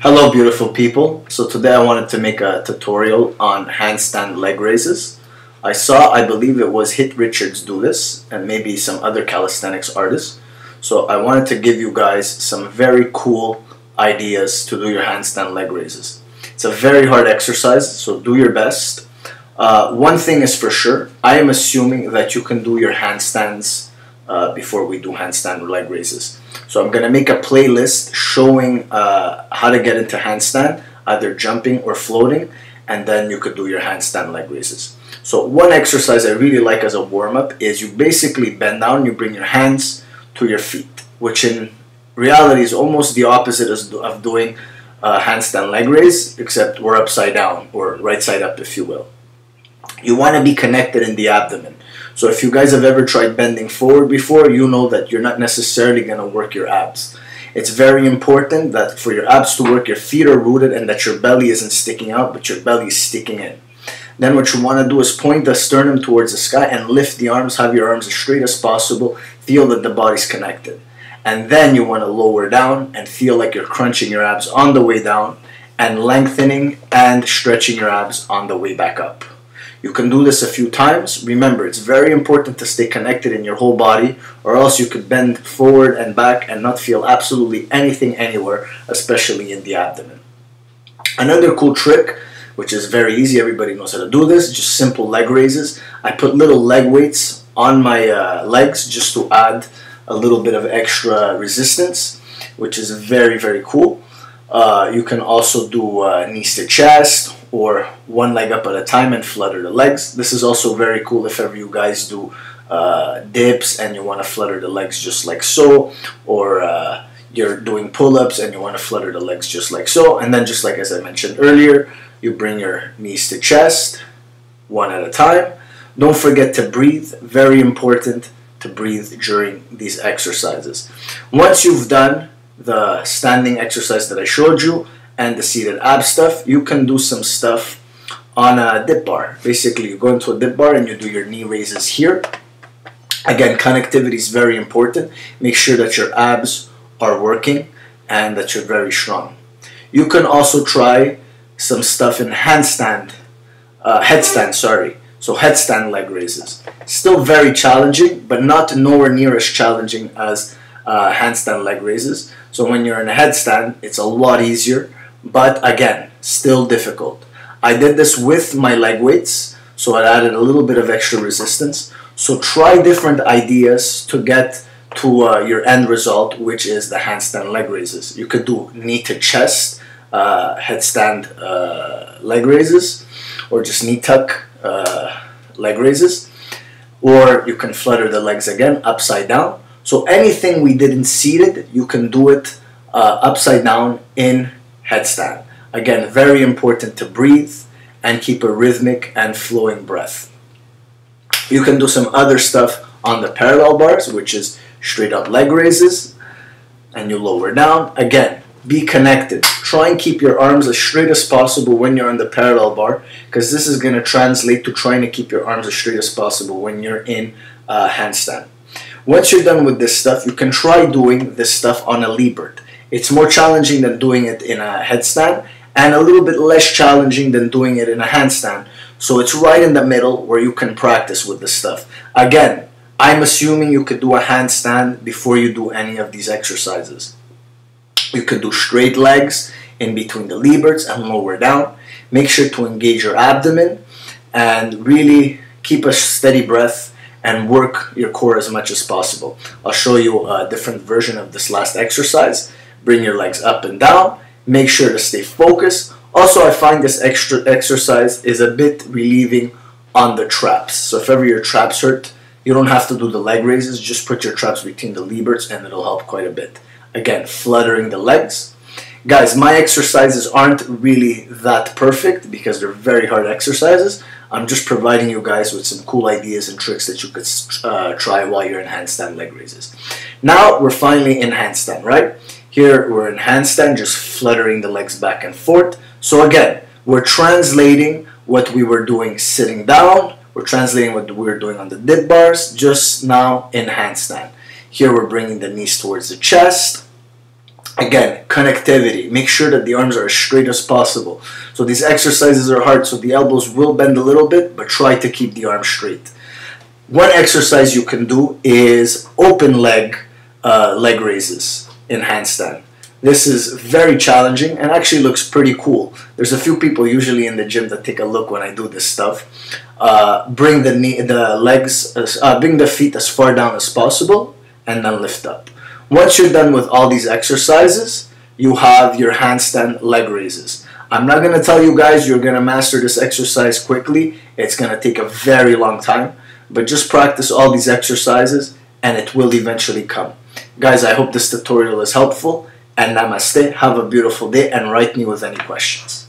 Hello beautiful people. So today I wanted to make a tutorial on handstand leg raises. I believe it was Hit Richards do this and maybe some other calisthenics artists. So I wanted to give you guys some very cool ideas to do your handstand leg raises. It's a very hard exercise, so do your best. One thing is for sure, I am assuming that you can do your handstands before we do handstand leg raises. So I'm going to make a playlist showing how to get into handstand, either jumping or floating, and then you could do your handstand leg raises. So one exercise I really like as a warm-up is you basically bend down, you bring your hands to your feet, which in reality is almost the opposite of doing a handstand leg raise, except we're upside down, or right side up if you will. You want to be connected in the abdomen. So if you guys have ever tried bending forward before, you know that you're not necessarily going to work your abs. It's very important that for your abs to work, your feet are rooted and that your belly isn't sticking out, but your belly is sticking in. Then what you want to do is point the sternum towards the sky and lift the arms, have your arms as straight as possible, feel that the body's connected. And then you want to lower down and feel like you're crunching your abs on the way down and lengthening and stretching your abs on the way back up. You can do this a few times. Remember, it's very important to stay connected in your whole body, or else you could bend forward and back and not feel absolutely anything anywhere, especially in the abdomen. Another cool trick, which is very easy, everybody knows how to do this, just simple leg raises. I put little leg weights on my legs just to add a little bit of extra resistance, which is very, very cool. You can also do knees to chest, or one leg up at a time and flutter the legs. This is also very cool if ever you guys do dips and you want to flutter the legs just like so, or you're doing pull-ups and you want to flutter the legs just like so. And then just like as I mentioned earlier, you bring your knees to chest, one at a time. Don't forget to breathe, very important to breathe during these exercises. Once you've done the standing exercise that I showed you and the seated ab stuff, you can do some stuff on a dip bar. Basically, you go into a dip bar and you do your knee raises here. Again, connectivity is very important. Make sure that your abs are working and that you're very strong. You can also try some stuff in headstand, so headstand leg raises. Still very challenging, but not nowhere near as challenging as handstand leg raises. So when you're in a headstand, it's a lot easier, but again, still difficult. I did this with my leg weights, so I added a little bit of extra resistance. So try different ideas to get to your end result, which is the handstand leg raises. You could do knee to chest headstand leg raises, or just knee tuck leg raises, or you can flutter the legs again upside down. So anything we did in seated, you can do it upside down in headstand. Again, very important to breathe and keep a rhythmic and flowing breath. You can do some other stuff on the parallel bars, which is straight up leg raises, and you lower down. Again, be connected. Try and keep your arms as straight as possible when you're on the parallel bar, because this is going to translate to trying to keep your arms as straight as possible when you're in handstand. Once you're done with this stuff, you can try doing this stuff on a Liebert. It's more challenging than doing it in a headstand, and a little bit less challenging than doing it in a handstand. So it's right in the middle where you can practice with this stuff. Again, I'm assuming you could do a handstand before you do any of these exercises. You could do straight legs in between the Lieberts and lower down. Make sure to engage your abdomen and really keep a steady breath and work your core as much as possible. I'll show you a different version of this last exercise. Bring your legs up and down. Make sure to stay focused. Also, I find this extra exercise is a bit relieving on the traps. So if ever your traps hurt, you don't have to do the leg raises. Just put your traps between the Lieberts and it'll help quite a bit. Again, fluttering the legs. Guys, my exercises aren't really that perfect because they're very hard exercises. I'm just providing you guys with some cool ideas and tricks that you could try while you're in handstand leg raises. Now we're finally in handstand, right? Here we're in handstand, just fluttering the legs back and forth. So again, we're translating what we were doing sitting down. We're translating what we were doing on the dip bars, just now in handstand. Here we're bringing the knees towards the chest. Again, connectivity. Make sure that the arms are as straight as possible. So these exercises are hard, so the elbows will bend a little bit, but try to keep the arms straight. One exercise you can do is open leg raises in handstand. This is very challenging and actually looks pretty cool. There's a few people usually in the gym that take a look when I do this stuff. Bring the feet as far down as possible and then lift up. Once you're done with all these exercises, you have your handstand leg raises. I'm not going to tell you guys you're going to master this exercise quickly. It's going to take a very long time. But just practice all these exercises and it will eventually come. Guys, I hope this tutorial is helpful. And namaste. Have a beautiful day and write me with any questions.